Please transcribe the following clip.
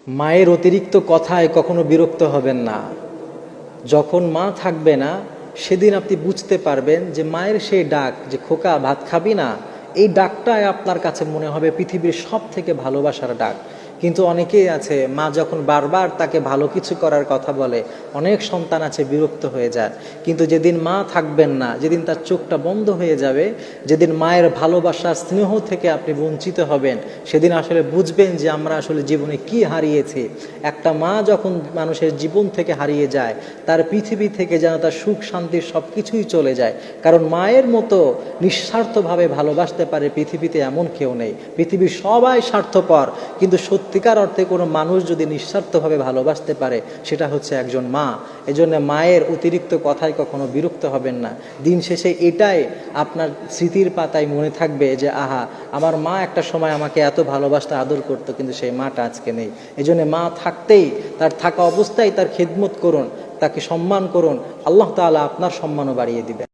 মায়ের অতিরিক্ত কথায় কখনো বিরক্ত হবেন না। যখন মা থাকবে না সেদিন আপনি বুঝতে পারবেন যে মায়ের সেই ডাক, যে খোকা ভাত খাবি না, এই ডাকটাই আপনার কাছে মনে হবে পৃথিবীর সব থেকে ভালোবাসার ডাক। কিন্তু অনেকেই আছে মা যখন বারবার তাকে ভালো কিছু করার কথা বলে, অনেক সন্তান আছে বিরক্ত হয়ে যায়। কিন্তু যেদিন মা থাকবেন না, যেদিন তার চোখটা বন্ধ হয়ে যাবে, যেদিন মায়ের ভালোবাসা স্নেহ থেকে আপনি বঞ্চিত হবেন, সেদিন আসলে বুঝবেন যে আমরা আসলে জীবনে কি হারিয়েছি। একটা মা যখন মানুষের জীবন থেকে হারিয়ে যায়, তার পৃথিবী থেকে যেন তার সুখ শান্তির সব কিছুই চলে যায়। কারণ মায়ের মতো নিঃস্বার্থভাবে ভালোবাসতে পারে পৃথিবীতে এমন কেউ নেই। পৃথিবীর সবাই স্বার্থপর, কিন্তু সত্যিকার অর্থে কোনো মানুষ যদি নিঃস্বার্থভাবে ভালোবাসতে পারে, সেটা হচ্ছে একজন মা। এজন্য মায়ের অতিরিক্ত কথায় কখনো বিরক্ত হবেন না। দিন শেষে এটাই আপনার স্মৃতির পাতায় মনে থাকবে যে আহা, আমার মা একটা সময় আমাকে এত ভালোবাসতে আদর করতো, কিন্তু সেই মাটা আজকে নেই। এজন্য মা থাকতেই, তার থাকা অবস্থায় তার খেদমত করুন, তাকে সম্মান করুন। আল্লাহ তাআলা আপনার সম্মানও বাড়িয়ে দিবেন।